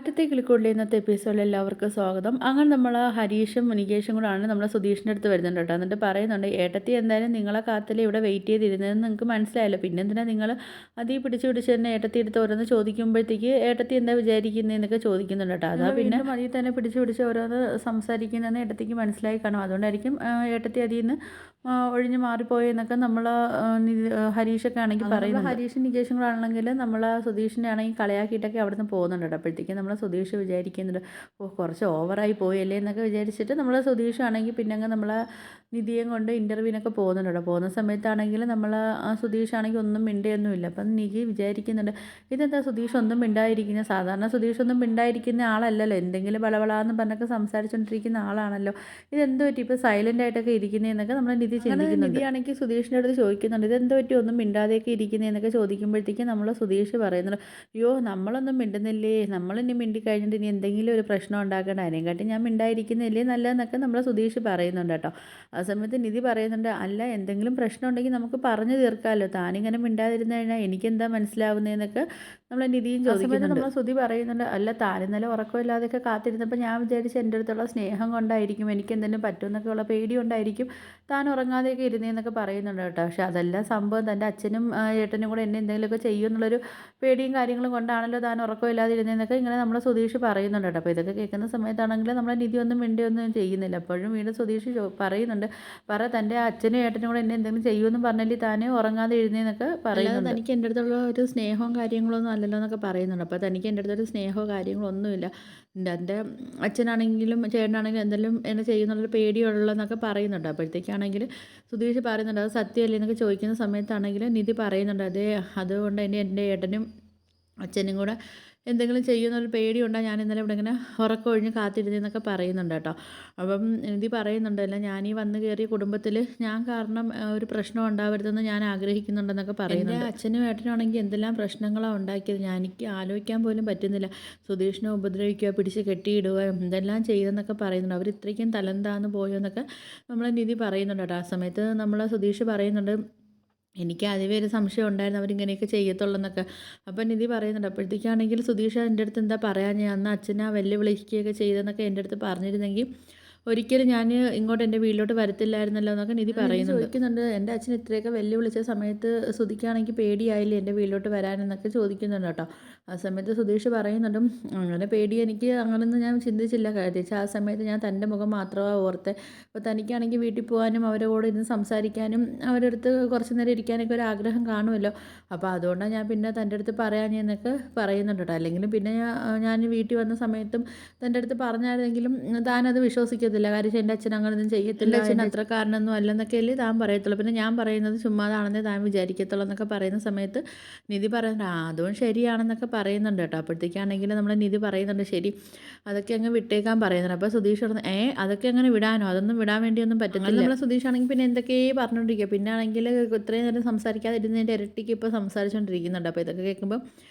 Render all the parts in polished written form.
ആദ്യത്തെ കിളിക്കൂടിലെ ഇന്നത്തെ എപ്പിസോഡിൽ എല്ലാവർക്കും സ്വാഗതം. അങ്ങനെ നമ്മൾ ഹരീഷും മുനികേഷും കൂടാണ് നമ്മൾ സുധീഷിൻ്റെ അടുത്ത് വരുന്നുണ്ട് കേട്ടോ. എന്നിട്ട് പറയുന്നുണ്ട്, ഏട്ടത്തി എന്തായാലും നിങ്ങളെ കാത്തിലെ ഇവിടെ വെയിറ്റ് ചെയ്തിരുന്നതെന്ന് നിങ്ങൾക്ക് മനസ്സിലായല്ലോ, പിന്നെ എന്തിനാ നിങ്ങൾ അതീ പിടിച്ച് പിടിച്ച് തന്നെ ഏട്ടത്തി എടുത്ത് ഓരോന്ന് ചോദിക്കുമ്പോഴത്തേക്ക് ഏട്ടത്തി എന്താ വിചാരിക്കുന്നതെന്നൊക്കെ ചോദിക്കുന്നുണ്ട് കേട്ടോ. അതാ പിന്നെ അതിൽ തന്നെ പിടിച്ച് പിടിച്ച് ഓരോന്ന് സംസാരിക്കുന്നതെന്ന് ഏട്ടത്തിക്ക് മനസ്സിലായി കാണും. അതുകൊണ്ടായിരിക്കും ഏട്ടത്തി അതിൽ നിന്ന് ഒഴിഞ്ഞ് മാറിപ്പോയെന്നൊക്കെ നമ്മൾ ഹരീഷൊക്കെ ആണെങ്കിൽ പറയുന്നത്. ഹരീഷും നികേഷും കൂടെ ആണെങ്കിൽ നമ്മൾ സുധീഷിനെ ആണെങ്കിൽ കളയാക്കിയിട്ടൊക്കെ അവിടെ നിന്ന് പോകുന്നുണ്ട് കേട്ടോ. അപ്പോഴത്തേക്കും നമ്മൾ സുധീഷ് വിചാരിക്കുന്നുണ്ട്, ഓ കുറച്ച് ഓവറായി പോയല്ലേ എന്നൊക്കെ വിചാരിച്ചിട്ട് നമ്മൾ സുധീഷാണെങ്കിൽ പിന്നെ അങ്ങ് നമ്മളെ നിധിയും കൊണ്ട് ഇൻ്റർവ്യൂവിനൊക്കെ പോകുന്നുണ്ട് കേട്ടോ. പോകുന്ന സമയത്താണെങ്കിൽ നമ്മൾ സുധീഷാണെങ്കിൽ ഒന്നും മിണ്ടുകയൊന്നുമില്ല. അപ്പം നിധി വിചാരിക്കുന്നുണ്ട്, ഇതെന്താ സുധീഷ് ഒന്നും മിണ്ടായിരിക്കുന്നത്, സാധാരണ സുധീഷ് ഒന്നും മിണ്ടായിരിക്കുന്ന ആളല്ലല്ലോ, എന്തെങ്കിലും ബളബളാന്ന് പറഞ്ഞൊക്കെ സംസാരിച്ചുകൊണ്ടിരിക്കുന്ന ആളാണല്ലോ, ഇതെന്ത് പറ്റി ഇപ്പോൾ സൈലൻ്റ് ആയിട്ടൊക്കെ ഇരിക്കുന്നതെന്നൊക്കെ നമ്മൾ നിധി ചിന്തിക്കുന്നുണ്ട്. നിധിയാണെങ്കിൽ സുധീഷിൻ്റെ അടുത്ത് ചോദിക്കുന്നുണ്ട്, ഇതെന്ത് പറ്റി ഒന്നും മിണ്ടാതെയൊക്കെ ഇരിക്കുന്നതെന്നൊക്കെ ചോദിക്കുമ്പോഴത്തേക്കും നമ്മൾ സുധീഷ് പറയുന്നുണ്ട്, അയ്യോ നമ്മളൊന്നും മിണ്ടുന്നില്ലേ, നമ്മളിനി മിണ്ടിക്കഴിഞ്ഞിട്ട് ഇനി എന്തെങ്കിലും ഒരു പ്രശ്നം ഉണ്ടാക്കേണ്ട, അതിനെക്കാട്ടി ഞാൻ മിണ്ടായിരിക്കുന്നില്ലേ നല്ലതെന്നൊക്കെ നമ്മൾ സുധീഷ് പറയുന്നുണ്ട് കേട്ടോ. ആ സമയത്ത് നിധി പറയുന്നുണ്ട്, അല്ല എന്തെങ്കിലും പ്രശ്നം ഉണ്ടെങ്കിൽ നമുക്ക് പറഞ്ഞു തീർക്കാമല്ലോ, താനിങ്ങനെ മിണ്ടാതിരുന്നു കഴിഞ്ഞാൽ എനിക്കെന്താ മനസ്സിലാവുന്നതെന്നൊക്കെ നമ്മൾ നിധിയും ചോദിക്കുന്നുണ്ട്. നമ്മൾ സുധി പറയുന്നുണ്ട്, അല്ല താൻ ഇന്നലെ ഉറക്കമില്ലാതെയൊക്കെ കാത്തിരുന്നപ്പോൾ ഞാൻ വിചാരിച്ച് എൻ്റെ അടുത്തുള്ള സ്നേഹം കൊണ്ടായിരിക്കും, എനിക്ക് എന്തെങ്കിലും പറ്റുമെന്നൊക്കെ ഉള്ള പേടി കൊണ്ടായിരിക്കും താൻ ഉറങ്ങാതെയൊക്കെ ഇരുന്നേന്നൊക്കെ പറയുന്നുണ്ട് കേട്ടോ. പക്ഷേ അതല്ല സംഭവം, തൻ്റെ അച്ഛനും ഏട്ടനും കൂടെ എന്നെ എന്തെങ്കിലുമൊക്കെ ചെയ്യുമെന്നുള്ളൊരു പേടിയും കാര്യങ്ങളും കൊണ്ടാണല്ലോ താൻ ഉറക്കമില്ലാതെ ഇരുന്നതെന്നൊക്കെ ഇങ്ങനെ നമ്മൾ സുധീഷ് പറയുന്നുണ്ട് കേട്ടോ. അപ്പോൾ ഇതൊക്കെ കേൾക്കുന്ന സമയത്താണെങ്കിൽ നമ്മളെ നിധി ഒന്നും മിണ്ടിയൊന്നും ചെയ്യുന്നില്ല. അപ്പോഴും വീണ്ടും സുധീഷ് പറയുന്നുണ്ട്, പറ തൻ്റെ അച്ഛനും ഏട്ടനും കൂടെ എന്നെ എന്തെങ്കിലും ചെയ്യുമെന്ന് പറഞ്ഞാൽ താൻ ഉറങ്ങാതെ എഴുന്നേന്നൊക്കെ പറയുന്നുണ്ട്. തനിക്ക് എൻ്റെ അടുത്തുള്ള ഒരു സ്നേഹവും കാര്യങ്ങളൊന്നും അല്ലല്ലോ എന്നൊക്കെ പറയുന്നുണ്ട്. അപ്പോൾ തനിക്ക് എൻ്റെ അടുത്തൊരു സ്നേഹമോ കാര്യങ്ങളൊന്നുമില്ല, എൻ്റെ അച്ഛനാണെങ്കിലും ചേട്ടനാണെങ്കിലും എന്തെങ്കിലും എന്നെ ചെയ്യുന്നുള്ളൊരു പേടിയുള്ളതെന്നൊക്കെ പറയുന്നുണ്ട്. അപ്പോഴത്തേക്കാണെങ്കിൽ സുധീഷ് പറയുന്നുണ്ട്, അത് സത്യമല്ലേ എന്നൊക്കെ ചോദിക്കുന്ന സമയത്താണെങ്കിൽ നിധി പറയുന്നുണ്ട്, അതേ അതുകൊണ്ട് തന്നെ എൻ്റെ ഏട്ടനും അച്ഛനും കൂടെ എന്തെങ്കിലും ചെയ്യുമെന്നൊരു പേടിയുണ്ടാണ് ഞാൻ ഇന്നലെ ഇവിടെ ഇങ്ങനെ ഉറക്കമൊഴിഞ്ഞ് കാത്തിരുന്നതെന്നൊക്കെ പറയുന്നുണ്ട് കേട്ടോ. അപ്പം നിധി പറയുന്നുണ്ടല്ലോ, ഞാനീ വന്ന് കയറിയ കുടുംബത്തിൽ ഞാൻ കാരണം ഒരു പ്രശ്നം ഉണ്ടാവരുതെന്ന് ഞാൻ ആഗ്രഹിക്കുന്നുണ്ടെന്നൊക്കെ പറയുന്നുണ്ട്. എൻ്റെ അച്ഛനും ഏട്ടനാണെങ്കിൽ എന്തെല്ലാം പ്രശ്നങ്ങളാണ് ഉണ്ടാക്കിയത്, എനിക്ക് ആലോചിക്കാൻ പോലും പറ്റുന്നില്ല, സുധീഷിനെ ഉപദ്രവിക്കുക, പിടിച്ച് കെട്ടിയിടുക, എന്തെല്ലാം ചെയ്തെന്നൊക്കെ പറയുന്നുണ്ട്, അവർ ഇത്രയ്ക്കും തലന്താന്ന് പോയോ എന്നൊക്കെ നമ്മൾ നിധി പറയുന്നുണ്ട് കേട്ടോ. ആ സമയത്ത് നമ്മൾ സുധീഷ് പറയുന്നുണ്ട്, എനിക്ക് ആദ്യമേ ഒരു സംശയം ഉണ്ടായിരുന്നു അവരിങ്ങനെയൊക്കെ ചെയ്യത്തുള്ളൂ. അപ്പം നിധി പറയുന്നുണ്ട്, അപ്പോഴത്തേക്കാണെങ്കിൽ സുധീഷ് എൻ്റെ അടുത്ത് എന്താ പറയാൻ, ഞാൻ അന്ന് അച്ഛനെ വെല്ലുവിളിക്കുകയൊക്കെ ചെയ്തെന്നൊക്കെ എൻ്റെ അടുത്ത് പറഞ്ഞിരുന്നെങ്കിൽ ഒരിക്കലും ഞാൻ ഇങ്ങോട്ട് എൻ്റെ വീട്ടിലോട്ട് വരത്തില്ലായിരുന്നല്ലോ എന്നൊക്കെ നിധി പറയുന്നുണ്ട്. ചോദിക്കുന്നുണ്ട്, എൻ്റെ അച്ഛൻ ഇത്രയൊക്കെ വെല്ലുവിളിച്ച സമയത്ത് സുധിക്കാണെങ്കിൽ പേടിയായില്ലേ എൻ്റെ വീട്ടിലോട്ട് വരാനെന്നൊക്കെ ചോദിക്കുന്നുണ്ട് കേട്ടോ. ആ സമയത്ത് സുധീഷ് പറയുന്നുണ്ട്, അങ്ങനെ പേടി എനിക്ക് അങ്ങനെയൊന്നും ഞാൻ ചിന്തിച്ചില്ല, കാര്യം ആ സമയത്ത് ഞാൻ തൻ്റെ മുഖം മാത്രമാണ് ഓർത്തെ, അപ്പോൾ തനിക്കാണെങ്കിൽ വീട്ടിൽ പോകാനും അവരുടെ കൂടെ ഇരുന്ന് സംസാരിക്കാനും അവരുടെ അടുത്ത് കുറച്ച് നേരം ഇരിക്കാനൊക്കെ ഒരു ആഗ്രഹം കാണുമല്ലോ, അപ്പോൾ അതുകൊണ്ടാണ് ഞാൻ പിന്നെ തൻ്റെ അടുത്ത് പറയാഞ്ഞെന്നൊക്കെ പറയുന്നുണ്ട് കേട്ടോ. അല്ലെങ്കിലും പിന്നെ ഞാൻ വീട്ടിൽ വന്ന സമയത്തും തൻ്റെ അടുത്ത് പറഞ്ഞായിരുന്നെങ്കിലും താനത് വിശ്വസിക്കത്തില്ല, കാര്യം എൻ്റെ അച്ഛൻ അങ്ങനെയൊന്നും ചെയ്യത്തില്ല, അച്ഛൻ അത്രക്കാരനൊന്നും അല്ലെന്നൊക്കെയല്ലേ താൻ പറയത്തുള്ളൂ, പിന്നെ ഞാൻ പറയുന്നത് ചുമ്മാതാണെന്നേ താൻ വിചാരിക്കത്തുള്ളൂ എന്നൊക്കെ പറയുന്ന സമയത്ത് നിധി പറയുന്നുണ്ട്, അതും ശരിയാണെന്നൊക്കെ പറയുന്നുണ്ട് കേട്ടോ. അപ്പോഴത്തേക്കാണെങ്കിൽ നമ്മൾ നിധി പറയുന്നുണ്ട്, ശരി അതൊക്കെ അങ്ങ് വിട്ടേക്കാൻ പറയുന്നുണ്ട്. അപ്പോൾ സുധീഷ് പറഞ്ഞു, അതൊക്കെ അങ്ങനെ വിടാനോ, അതൊന്നും വിടാൻ വേണ്ടിയൊന്നും പറ്റത്തില്ല. നമ്മളെ സുധീഷ് ആണെങ്കിൽ പിന്നെ എന്തൊക്കെയോ പറഞ്ഞുകൊണ്ടിരിക്കുക, പിന്നെ ആണെങ്കിൽ ഇത്രയും നേരം സംസാരിക്കാതിരുന്നതിൻ്റെ ഇരട്ടിക്ക് ഇപ്പോൾ സംസാരിച്ചുകൊണ്ടിരിക്കുന്നുണ്ട്. അപ്പോൾ ഇതൊക്കെ കേൾക്കുമ്പോൾ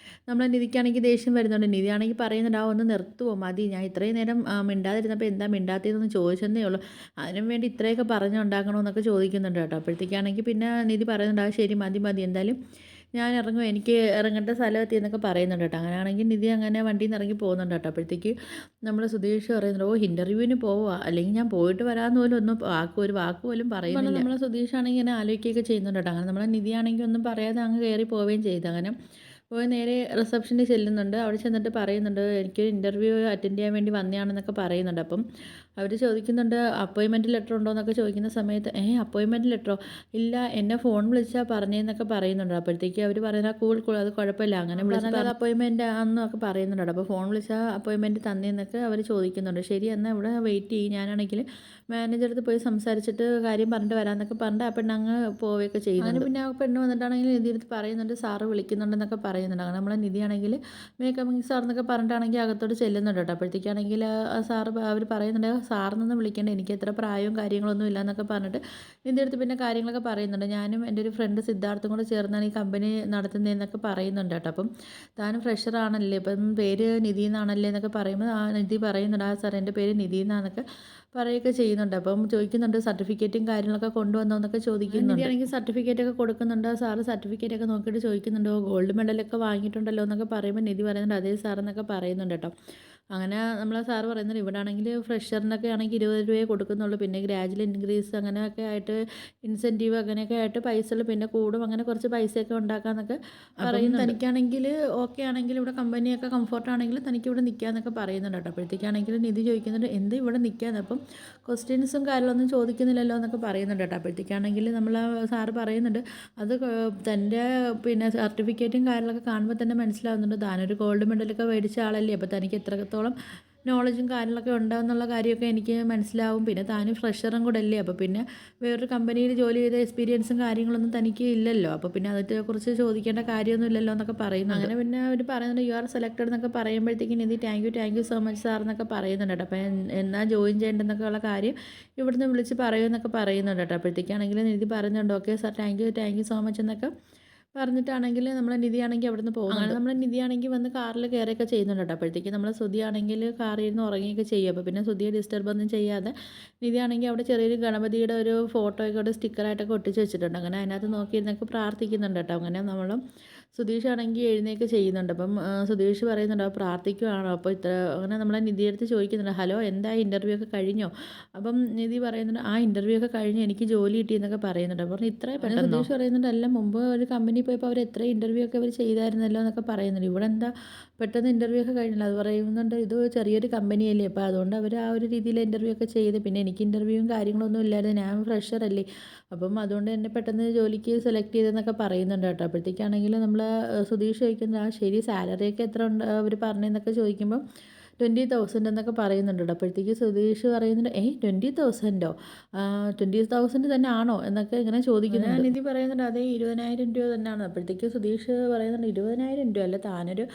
നമ്മളെ നിധിക്കാണെങ്കിൽ ദേഷ്യം വരുന്നുണ്ട്. നിധിയാണെങ്കിൽ പറയുന്നുണ്ട്, ഒന്ന് നിർത്തുമോ, മതി, ഞാൻ ഇത്രയും നേരം മിണ്ടാതിരുന്നപ്പോൾ എന്താ മിണ്ടാത്തതെന്ന് ചോദിച്ചെന്നേ ഉള്ളൂ, അതിനും വേണ്ടി ഇത്രയൊക്കെ പറഞ്ഞുണ്ടാക്കണമെന്നൊക്കെ ചോദിക്കുന്നുണ്ട് കേട്ടോ. അപ്പോഴത്തേക്കാണെങ്കിൽ പിന്നെ നിധി പറയുന്നുണ്ട്, ശരി മതി മതി, എന്തായാലും ഞാൻ ഇറങ്ങും, എനിക്ക് ഇറങ്ങേണ്ട സ്ഥലമെത്തി എന്നൊക്കെ പറയുന്നുണ്ട് കേട്ടോ. അങ്ങനെയാണെങ്കിൽ നിധി അങ്ങനെ വണ്ടിയിൽ നിന്ന് ഇറങ്ങി പോകുന്നുണ്ട് കേട്ടോ. അപ്പോഴത്തേക്ക് നമ്മൾ സുധീഷ് പറയുന്നുണ്ട്, ഇൻ്റർവ്യൂവിന് പോവുക, അല്ലെങ്കിൽ ഞാൻ പോയിട്ട് വരാമെന്ന് പോലും ഒരു വാക്ക് പോലും പറയുന്നില്ല. നമ്മൾ സുധീഷാണെങ്കിൽ ഇങ്ങനെ ആലോചിക്കുകയൊക്കെ ചെയ്യുന്നുണ്ട് കേട്ടോ. അങ്ങനെ നമ്മളെ നിധിയാണെങ്കിൽ ഒന്നും പറയാതെ അങ്ങ് കയറി പോവുകയും ചെയ്തു. അങ്ങനെ പോയി നേരെ റിസപ്ഷനിൽ ചെല്ലുന്നുണ്ട്. അവിടെ ചെന്നിട്ട് പറയുന്നുണ്ട്, എനിക്കൊരു ഇൻ്റർവ്യൂ അറ്റൻഡ് ചെയ്യാൻ വേണ്ടി വന്നതാണെന്നൊക്കെ പറയുന്നുണ്ട്. അപ്പം അവർ ചോദിക്കുന്നുണ്ട്, അപ്പോയിൻമെൻറ്റ് ലെറ്റർ ഉണ്ടോ എന്നൊക്കെ ചോദിക്കുന്ന സമയത്ത്, അപ്പോയിൻമെൻറ്റ് ലെറ്ററോ, ഇല്ല എന്നെ ഫോൺ വിളിച്ചാൽ പറഞ്ഞതെന്നൊക്കെ പറയുന്നുണ്ട്. അപ്പോഴത്തേക്ക് അവർ പറയുന്നത്, കൂൾ അത് കുഴപ്പമില്ല, അങ്ങനെ വിളിച്ചാൽ അപ്പോയിൻമെൻറ്റ് ആണെന്നൊക്കെ പറയുന്നുണ്ട്. അപ്പോൾ ഫോൺ വിളിച്ചാൽ അപ്പോയിൻമെൻറ്റ് തന്നേന്നൊക്കെ അവർ ചോദിക്കുന്നുണ്ട്. ശരി എന്നാൽ ഇവിടെ വെയിറ്റ് ചെയ്യും, ഞാനാണെങ്കിൽ മാനേജറടുത്ത് പോയി സംസാരിച്ചിട്ട് കാര്യം പറഞ്ഞിട്ട് വരാമെന്നൊക്കെ പറഞ്ഞിട്ട് ആ പെണ്ണ് അങ്ങ് പോവുകയൊക്കെ ചെയ്യുന്നുണ്ട്. അങ്ങനെ പിന്നെ ആ പെണ്ണ് വന്നിട്ടാണെങ്കിൽ നിധിയെടുത്ത് പറയുന്നുണ്ട്, സാറ് വിളിക്കുന്നുണ്ടെന്നൊക്കെ പറയുന്നുണ്ട്. അങ്ങനെ നമ്മളെ നിധിയാണെങ്കിൽ മേക്കപ്പിംഗ് സാർ എന്നൊക്കെ പറഞ്ഞിട്ടാണെങ്കിൽ അകത്തോട്ട് ചെല്ലുന്നുണ്ട് കേട്ടോ. അപ്പോഴത്തേക്കാണെങ്കിൽ സാറ് അവർ പറയുന്നുണ്ട്, സാറിനൊന്നും വിളിക്കേണ്ട, എനിക്ക് എത്ര പ്രായവും കാര്യങ്ങളൊന്നും ഇല്ല എന്നൊക്കെ പറഞ്ഞിട്ട് നിധിയെടുത്ത് പിന്നെ കാര്യങ്ങളൊക്കെ പറയുന്നുണ്ട്. ഞാനും എൻ്റെ ഒരു ഫ്രണ്ട് സിദ്ധാർത്ഥും കൂടെ ചേർന്നാണ് ഈ കമ്പനി നടത്തുന്നതെന്നൊക്കെ പറയുന്നുണ്ട് കേട്ടോ. അപ്പം താനും ഫ്രഷറാണല്ലേ, ഇപ്പം പേര് നിധി എന്നാണല്ലേ എന്നൊക്കെ പറയുമ്പോൾ ആ നിധി പറയുന്നുണ്ട്, ആ സാർ എൻ്റെ പേര് നിധി എന്നാന്നൊക്കെ പറയുകയൊക്കെ ചെയ്യുന്നുണ്ട്. അപ്പം ചോദിക്കുന്നുണ്ട് സർട്ടിഫിക്കറ്റും കാര്യങ്ങളൊക്കെ കൊണ്ടുവന്നോ എന്നൊക്കെ ചോദിക്കുന്നുണ്ട്. നിധിയാണെങ്കിൽ സർട്ടിഫിക്കറ്റൊക്കെ കൊടുക്കുന്നുണ്ട്. സാറ് സർട്ടിഫിക്കറ്റൊക്കെ നോക്കിയിട്ട് ചോദിക്കുന്നുണ്ട്, ഗോൾഡ് മെഡലൊക്കെ വാങ്ങിയിട്ടുണ്ടല്ലോ എന്നൊക്കെ പറയുമ്പോൾ നിധി പറയുന്നുണ്ട് അതേ സാർ എന്നൊക്കെ പറയുന്നുണ്ട് കേട്ടോ. അങ്ങനെ നമ്മളെ സാറ് പറയുന്നുണ്ട് ഇവിടെ ആണെങ്കിൽ ഫ്രഷറിനൊക്കെ ആണെങ്കിൽ 20 രൂപയെ കൊടുക്കുന്നുള്ളൂ, പിന്നെ ഗ്രാജുവൽ ഇൻക്രീസ് അങ്ങനെയൊക്കെ ആയിട്ട് ഇൻസെൻറ്റീവ് അങ്ങനെയൊക്കെ ആയിട്ട് പൈസകൾ പിന്നെ കൂടും, അങ്ങനെ കുറച്ച് പൈസയൊക്കെ ഉണ്ടാക്കാമെന്നൊക്കെ പറയുന്നുണ്ട്. തനിക്കാണെങ്കിൽ ഓക്കെ ആണെങ്കിൽ ഇവിടെ കമ്പനിയൊക്കെ കംഫർട്ടാണെങ്കിൽ തനിക്ക് ഇവിടെ നിൽക്കാമെന്നൊക്കെ പറയുന്നുണ്ട് കേട്ടോ. അപ്പോഴത്തേക്കാണെങ്കിൽ നിധി ചോദിക്കുന്നുണ്ട് എന്ത് ഇവിടെ നിൽക്കാമെന്ന്, അപ്പം ക്വസ്റ്റ്യൻസും കാര്യങ്ങളൊന്നും ചോദിക്കുന്നില്ലല്ലോ എന്നൊക്കെ പറയുന്നുണ്ട് കേട്ടോ. അപ്പോഴത്തേക്കാണെങ്കിൽ നമ്മൾ സാറ് പറയുന്നുണ്ട് അത് തൻ്റെ പിന്നെ സർട്ടിഫിക്കറ്റും കാര്യങ്ങളൊക്കെ കാണുമ്പോൾ തന്നെ മനസ്സിലാവുന്നുണ്ട് താനൊരു ഗോൾഡ് മെഡലൊക്കെ മേടിച്ച ആളല്ലേ, അപ്പോൾ തനിക്ക് എത്രത്തോളം നോളജും കാര്യങ്ങളൊക്കെ ഉണ്ടാകുന്നുള്ള കാര്യമൊക്കെ എനിക്ക് മനസ്സിലാവും. പിന്നെ താനും ഫ്രഷറും കൂടെ അല്ലേ, അപ്പോൾ പിന്നെ വേറൊരു കമ്പനിയിൽ ജോലി ചെയ്ത എക്സ്പീരിയൻസും കാര്യങ്ങളൊന്നും തനിക്ക് ഇല്ലല്ലോ, അപ്പോൾ പിന്നെ അതിനെക്കുറിച്ച് ചോദിക്കേണ്ട കാര്യമൊന്നും ഇല്ലല്ലോ എന്നൊക്കെ പറയുന്നു. അങ്ങനെ പിന്നെ അവർ പറയുന്നുണ്ട് യു ആർ സെലക്ടഡ് എന്നൊക്കെ പറയുമ്പോഴത്തേക്കും നിധി thank you so much sir എന്നൊക്കെ പറയുന്നുണ്ട് കേട്ടോ. അപ്പോൾ എന്നാ ജോയിൻ ചെയ്യേണ്ടതെന്നൊക്കെ ഉള്ള കാര്യം ഇവിടുന്ന് വിളിച്ച് പറയുമെന്നൊക്കെ പറയുന്നുണ്ട് കേട്ടോ. അപ്പോഴത്തേക്കാണെങ്കിൽ നിധി പറയുന്നുണ്ട് okay sir thank you so much എന്നൊക്കെ പറഞ്ഞിട്ടാണെങ്കിൽ നമ്മളെ നിധിയാണെങ്കിൽ അവിടുന്ന് പോകുന്നുണ്ട്. അങ്ങനെ നമ്മളെ നിധിയാണെങ്കിൽ വന്ന് കാറിൽ കയറിയൊക്കെ ചെയ്യുന്നുണ്ട് കേട്ടോ. അപ്പോഴത്തേക്കും നമ്മളെ ശ്രുതിയാണെങ്കിൽ കാറിൽ ഇരുന്ന് ഉറങ്ങിയൊക്കെ ചെയ്യും. അപ്പോൾ പിന്നെ ശ്രുതിയെ ഡിസ്റ്റർബ് ഒന്നും ചെയ്യാതെ നിധിയാണെങ്കിൽ അവിടെ ചെറിയൊരു ഗണപതിയുടെ ഒരു ഫോട്ടോയൊക്കെ അവിടെ സ്റ്റിക്കറായിട്ടൊക്കെ ഒട്ടിച്ച് വെച്ചിട്ടുണ്ട്. അങ്ങനെ അതിനകത്ത് നോക്കിയിരുന്നൊക്കെ പ്രാർത്ഥിക്കുന്നുണ്ട് കേട്ടോ. അങ്ങനെ നമ്മളും സുധീഷ് ആണെങ്കിൽ എഴുന്നേൽക്ക് ചെയ്യുന്നുണ്ട്. അപ്പം സുധീഷ് പറയുന്നുണ്ട് പ്രാർത്ഥിക്കുവാണോ, അപ്പോൾ ഇത്ര അങ്ങനെ നമ്മളെ നിധിയെടുത്ത് ചോദിക്കുന്നുണ്ട് ഹലോ എന്താ ഇൻ്റർവ്യൂ ഒക്കെ കഴിഞ്ഞോ, അപ്പം നിധി പറയുന്നുണ്ട് ആ ഇൻ്റർവ്യൂ ഒക്കെ കഴിഞ്ഞ് എനിക്ക് ജോലി കിട്ടിയെന്നൊക്കെ പറയുന്നുണ്ട്. അപ്പോൾ ഇത്രയും പെട്ടെന്ന് സുധീഷ് പറയുന്നുണ്ട് അല്ല മുമ്പ് ഒരു കമ്പനി പോയപ്പോൾ അവർ എത്ര ഇൻ്റർവ്യൂ ഒക്കെ അവർ ചെയ്തായിരുന്നല്ലോ എന്നൊക്കെ പറയുന്നുണ്ട്. ഇവിടെ എന്താ പെട്ടെന്ന് ഇൻ്റർവ്യൂ ഒക്കെ കഴിഞ്ഞില്ല, അത് പറയുന്നുണ്ട് ഇത് ചെറിയൊരു കമ്പനിയല്ലേ, അപ്പോൾ അതുകൊണ്ട് അവർ ആ ഒരു രീതിയിൽ ഇൻ്റർവ്യൂ ഒക്കെ ചെയ്ത്, പിന്നെ എനിക്ക് ഇൻ്റർവ്യൂവും കാര്യങ്ങളൊന്നും ഇല്ലായിരുന്നു, ഞാൻ ഫ്രഷർ അല്ലേ, അപ്പം അതുകൊണ്ട് എന്നെ പെട്ടെന്ന് ജോലിക്ക് സെലക്ട് ചെയ്തെന്നൊക്കെ പറയുന്നുണ്ട് കേട്ടോ. അപ്പോഴത്തേക്കാണെങ്കിൽ നമ്മൾ സുധീഷ് ചോദിക്കുന്നത് ആ ശരി സാലറിയൊക്കെ എത്ര ഉണ്ട് അവർ പറഞ്ഞതെന്നൊക്കെ ചോദിക്കുമ്പം 20,000 എന്നൊക്കെ പറയുന്നുണ്ട് കേട്ടോ. അപ്പോഴത്തേക്ക് സുധീഷ് പറയുന്നുണ്ട് 20,000ഓ, 20,000 തന്നെ ആണോ എന്നൊക്കെ ഇങ്ങനെ ചോദിക്കുന്നുണ്ട്. നിധി പറയുന്നുണ്ട് അതെ 20,000 രൂപ തന്നെയാണ്. അപ്പോഴത്തേക്ക് സുധീഷ് പറയുന്നുണ്ട് 20,000 രൂപ അല്ല, താനൊരു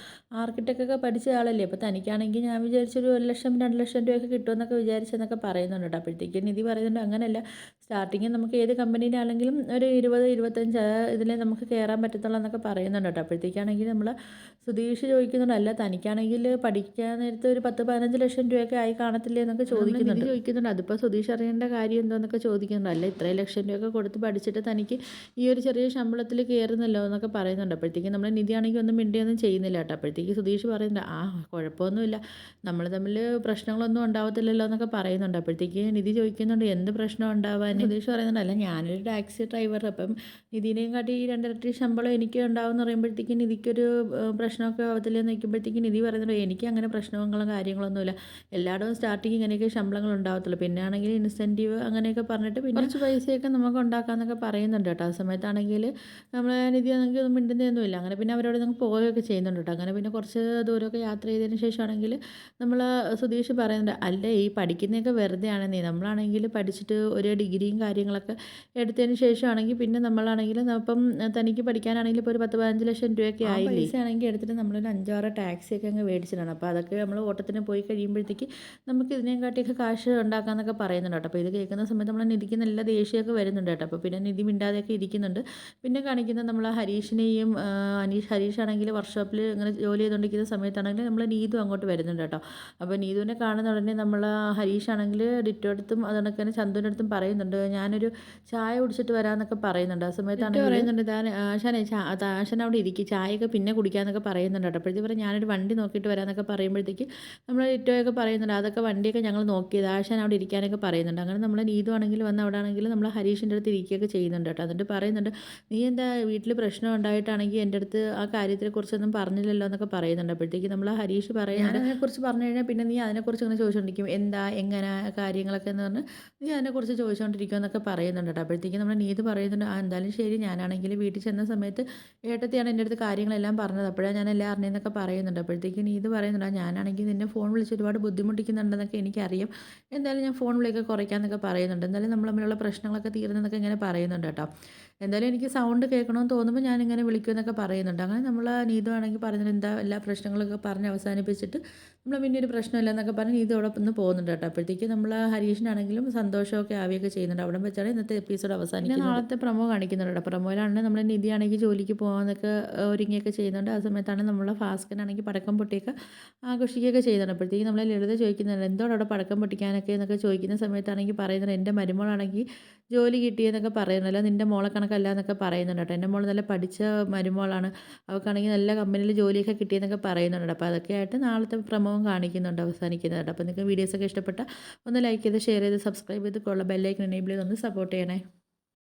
ആർക്കിടെക്റ്റൊക്കെ പഠിച്ച ആളല്ലേ, അപ്പോൾ തനിക്കാണെങ്കിൽ ഞാൻ വിചാരിച്ചൊരു 1,00,000 2,00,000 രൂപയൊക്കെ കിട്ടുമെന്നൊക്കെ വിചാരിച്ചെന്നൊക്കെ പറയുന്നുണ്ട് കേട്ടോ. അപ്പോഴത്തേക്ക് നിധി പറയുന്നുണ്ട് അങ്ങനെയല്ല, സ്റ്റാർട്ടിങ് നമുക്ക് ഏത് കമ്പനിയിലാണെങ്കിലും ഒരു 20-25 ഇതിലേ നമുക്ക് കയറാൻ പറ്റത്തുള്ളൂ എന്നൊക്കെ പറയുന്നുണ്ട് കേട്ടോ. അപ്പോഴത്തേക്കാണെങ്കിൽ നമ്മൾ സുധീഷ് ചോദിക്കുന്നുണ്ട് അല്ല തനിക്കാണെങ്കിൽ പഠിക്കാൻ നേരത്തെ ഒരു 10-15 ലക്ഷം രൂപയൊക്കെ ആയി കാണത്തില്ലേ എന്നൊക്കെ ചോദിക്കുന്നുണ്ട്. അതിപ്പോൾ സുധീഷ് അറിയേണ്ട കാര്യം എന്തോന്നൊക്കെ ചോദിക്കുന്നുണ്ട്. അല്ല ഇത്രയും ലക്ഷം രൂപയൊക്കെ കൊടുത്ത് പഠിച്ചിട്ട് തനിക്ക് ഈ ഒരു ചെറിയ ശമ്പളത്തിൽ കയറുന്നല്ലോ എന്നൊക്കെ പറയുന്നുണ്ട്. അപ്പോഴത്തേക്കും നമ്മൾ നിധിയാണെങ്കിൽ ഒന്നും മിണ്ടിയൊന്നും ചെയ്യുന്നില്ല കേട്ടോ. അപ്പോഴത്തേക്ക് സുധീഷ് പറയുന്നുണ്ട് ആ കുഴപ്പമൊന്നുമില്ല, നമ്മൾ തമ്മിൽ പ്രശ്നങ്ങളൊന്നും ഉണ്ടാവത്തില്ലല്ലോ എന്നൊക്കെ പറയുന്നുണ്ട്. അപ്പോഴത്തേക്ക് നിധി ചോദിക്കുന്നുണ്ട് എന്ത് പ്രശ്നം ഉണ്ടാവാൻ. സുധീഷ് പറയുന്നുണ്ട് അല്ല ഞാനൊരു ടാക്സി ഡ്രൈവർ, അപ്പം നിധിനെയും കാട്ടി 2 ഇരട്ടി ശമ്പളം എനിക്ക് ഉണ്ടാവും എന്ന് പറയുമ്പോഴത്തേക്കും നിധിക്കൊരു പ്രശ്നമൊക്കെ ആവത്തില്ലെന്ന് നിൽക്കുമ്പോഴത്തേക്കും നിധി പറയുന്നുണ്ട് എനിക്ക് അങ്ങനെ പ്രശ്നങ്ങളും കാര്യങ്ങളൊന്നുമില്ല, എല്ലായിടവും സ്റ്റാർട്ടിങ് ഇങ്ങനെയൊക്കെ ശമ്പളങ്ങൾ ഉണ്ടാവത്തുള്ളൂ, പിന്നെ ആണെങ്കിൽ ഇൻസെൻറ്റീവ് അങ്ങനെയൊക്കെ പറഞ്ഞിട്ട് പിന്നെ കുറച്ച് പൈസയൊക്കെ നമുക്ക് ഉണ്ടാക്കാമെന്നൊക്കെ പറയുന്നുണ്ട് കേട്ടോ. ആ സമയത്താണെങ്കിൽ നമ്മളെ നിധി ആണെങ്കിൽ ഒന്നും മിണ്ടുന്നതൊന്നുമില്ല. അങ്ങനെ പിന്നെ അവരോട് നമുക്ക് പോവുകയൊക്കെ ചെയ്യുന്നുണ്ട് കേട്ടോ. അങ്ങനെ പിന്നെ കുറച്ച് ദൂരമൊക്കെ യാത്ര ചെയ്തതിന് ശേഷമാണെങ്കിൽ നമ്മൾ സുധീഷ് പറയുന്നുണ്ട് അല്ലേ ഈ പഠിക്കുന്നതൊക്കെ വെറുതെയാണ്, നീ നമ്മളാണെങ്കിൽ പഠിച്ചിട്ട് ഒരു ഡിഗ്രിയും കാര്യങ്ങളൊക്കെ എടുത്തതിന് ശേഷമാണെങ്കിൽ പിന്നെ നമ്മളാണെങ്കിൽ ഇപ്പം തനിക്ക് പഠിക്കാനാണെങ്കിൽ ഇപ്പോൾ ഒരു 10-15 ലക്ഷം രൂപയൊക്കെ ആയി, പൈസ ആണെങ്കിൽ എടുത്തിട്ട് നമ്മളൊരു 5-6 ടാക്സിയൊക്കെ അങ്ങ് മേടിച്ചിട്ടാണ്. അപ്പോൾ അതൊക്കെ നമ്മൾ ഓട്ടത്തിന് പോയി കഴിയുമ്പോഴത്തേക്ക് നമുക്ക് ഇതിനെയും കാട്ടിയൊക്കെ കാശ് ഉണ്ടാക്കാമെന്നൊക്കെ പറയുന്നുണ്ട് കേട്ടോ. അപ്പോൾ ഇത് കേൾക്കുന്ന സമയത്ത് നമ്മൾ നിധിക്ക് നല്ല ദേഷ്യമൊക്കെ വരുന്നുണ്ട് കേട്ടോ. അപ്പോൾ പിന്നെ നിധി മിണ്ടാതെയൊക്കെ ഇരിക്കുന്നുണ്ട്. പിന്നെ കാണിക്കുന്നത് നമ്മൾ ഹരീഷിനെയും ഹരീഷാണെങ്കിൽ വർക്ക്ഷോപ്പിൽ ഇങ്ങനെ ജോലി ചെയ്തുകൊണ്ടിരിക്കുന്ന സമയത്താണെങ്കിൽ നമ്മൾ നീതു അങ്ങോട്ട് വരുന്നുണ്ട് കേട്ടോ. അപ്പോൾ നീതുവിനെ കാണുന്ന ഉടനെ നമ്മൾ ഹരീഷാണെങ്കിൽ ഡിറ്റോ അടുത്തും അതുകൊണ്ടൊക്കെ തന്നെ ചന്തുവിൻ്റെ അടുത്തും പറയുന്നുണ്ട് ഞാനൊരു ചായ കുടിച്ചിട്ട് വരാമെന്നൊക്കെ പറയുന്നുണ്ട്. ആ സമയത്താണ് പറയുന്നുണ്ട് ആശാൻ അവിടെ ഇരിക്കും ചായയൊക്കെ പിന്നെ കുടിക്കാമെന്നൊക്കെ പറയുന്നുണ്ട് കേട്ടോ. അപ്പോഴത്തേക്ക് പറയും ഞാനൊരു വണ്ടി നോക്കിയിട്ട് വരാമെന്നൊക്കെ പറയുമ്പോഴത്തേക്ക് നമ്മൾ ഡിറ്റോയൊക്കെ പറയുന്നുണ്ട് അതൊക്കെ വണ്ടിയൊക്കെ ഞങ്ങൾ നോക്കിയത് ആശാൻ അവിടെ ഇരിക്കാനൊക്കെ പറയുന്നുണ്ട്. അങ്ങനെ നമ്മൾ നീതു ആണെങ്കിൽ വന്ന് അവിടെ ആണെങ്കിൽ നമ്മൾ ഹരീഷിൻ്റെ അടുത്ത് ഇരിക്കുകയൊക്കെ ചെയ്യുന്നുണ്ട് കേട്ടോ. എന്നിട്ട് പറയുന്നുണ്ട് നീ എന്താ വീട്ടിൽ പ്രശ്നം ഉണ്ടായിട്ടാണെങ്കിൽ എൻ്റെ അടുത്ത് ആ കാര്യത്തെക്കുറിച്ചൊന്നും പറഞ്ഞില്ലല്ലോ എന്നൊക്കെ പറയുന്നുണ്ട്. അപ്പോഴത്തേക്ക് നമ്മൾ ഹരീഷ് പറയുന്നുണ്ട് അതിനെക്കുറിച്ച് പറഞ്ഞു കഴിഞ്ഞാൽ പിന്നെ നീ അതിനെക്കുറിച്ച് ഇങ്ങനെ ചോദിച്ചുകൊണ്ടിരിക്കും എന്താ എങ്ങനെ കാര്യങ്ങളൊക്കെ എന്ന് പറഞ്ഞ് നീ അതിനെക്കുറിച്ച് ചോദിച്ചുകൊണ്ടിരിക്കും എന്നൊക്കെ പറയുന്നുണ്ട് കേട്ടോ. അപ്പോഴത്തേക്ക് നമ്മൾ നീതു പറയുന്നുണ്ട് എന്തായാലും ശരി, ഞാനാണെങ്കിൽ വീട്ടിൽ ചെന്ന സമയത്ത് ഏട്ടത്തിയാണ് എൻ്റെ അടുത്ത് കാര്യങ്ങളെല്ലാം പറഞ്ഞത്, അപ്പോഴാണ് ഞാൻ എല്ലാം അറിഞ്ഞതെന്നൊക്കെ പറയുന്നുണ്ട്. അപ്പോഴത്തേക്ക് നീതു പറയുന്നുണ്ട് ഞാനാണെങ്കിൽ നിന്നെ ഫോൺ വിളിച്ച് ഒരുപാട് ബുദ്ധിമുട്ടിക്കുന്നുണ്ടെന്നൊക്കെ എനിക്കറിയാം, എന്തായാലും ഞാൻ ഫോൺ വിളിയൊക്കെ കുറയ്ക്കാമെന്നൊക്കെ പറയുന്നുണ്ട്, എന്തായാലും നമ്മൾ തമ്മിലുള്ള പ്രശ്നങ്ങളൊക്കെ തീർന്നെന്നൊക്കെ ഇങ്ങനെ പറയുന്നുണ്ട് കേട്ടോ. എന്തായാലും എനിക്ക് സൗണ്ട് കേൾക്കണമെന്ന് തോന്നുമ്പോൾ ഞാനിങ്ങനെ വിളിക്കുമെന്നൊക്കെ പറയുന്നുണ്ട്. അങ്ങനെ നമ്മൾ നീതു ആണെങ്കിൽ പറയുന്നത് എന്താ എല്ലാ പ്രശ്നങ്ങളൊക്കെ പറഞ്ഞ് അവസാനിപ്പിച്ചിട്ട് നമ്മൾ പിന്നെ ഒരു പ്രശ്നമില്ല എന്നൊക്കെ പറഞ്ഞ് നീതു അവിടെ നിന്ന് പോകുന്നുണ്ട് കേട്ടോ. അപ്പോഴത്തേക്ക് നമ്മൾ ഹരീഷിനാണെങ്കിലും സന്തോഷമൊക്കെ ആവുകയൊക്കെ ചെയ്യുന്നുണ്ട്. അവിടെ വെച്ചാണ് ഇന്നത്തെ എപ്പിസോഡ് അവസാനിക്കുന്നത്. പിന്നെ നാളത്തെ പ്രൊമോ കാണിക്കുന്നുണ്ട് കേട്ടോ. പ്രൊമോയിലാണെങ്കിൽ നമ്മുടെ നിധിയാണെങ്കിൽ ജോലിക്ക് പോകാനൊക്കെ ഒരുങ്ങിയൊക്കെ ചെയ്യുന്നുണ്ട്. ആ സമയത്താണ് നമ്മളെ ഭാസ്കരനാണെങ്കിൽ പടക്കം പൊട്ടിയൊക്കെ ആഘോഷിക്കുകയൊക്കെ ചെയ്യുന്നുണ്ട്. അപ്പോഴത്തേക്ക് നമ്മളെ ലളിത ചോദിക്കുന്നുണ്ട് എന്തോടെ അവിടെ പടക്കം പൊട്ടിക്കാനൊക്കെ എന്നൊക്കെ ചോദിക്കുന്ന സമയത്താണെങ്കിൽ പറയുന്നത് എൻ്റെ മരുമോളാണെങ്കിൽ ജോലി കിട്ടിയെന്നൊക്കെ പറയുന്നല്ലോ, നിൻ്റെ മോളെ കണക്കല്ല എന്നൊക്കെ പറയുന്നുണ്ട് കേട്ടോ. എൻ്റെ മോൾ നല്ല പഠിച്ച മരുമോളാണ്, അവൾക്കാണെങ്കിൽ നല്ല കമ്പനിയിൽ ജോലിയൊക്കെ കിട്ടിയെന്നൊക്കെ പറയുന്നുണ്ട്. അപ്പോൾ അതൊക്കെ ആയിട്ട് നാളത്തെ പ്രമോവും കാണിക്കുന്നുണ്ട് അവസാനിക്കുന്നത് കേട്ടോ. അപ്പോൾ നിങ്ങൾക്ക് വീഡിയോസൊക്കെ ഇഷ്ടപ്പെട്ട ഒന്ന് ലൈക്ക് ചെയ്ത് ഷെയർ ചെയ്ത് സബ്സ്ക്രൈബ് ചെയ്ത് ബെല്ലൈക്കൺ എനേബിൾ ചെയ്ത് ഒന്ന് സപ്പോർട്ട് ചെയ്യണേ.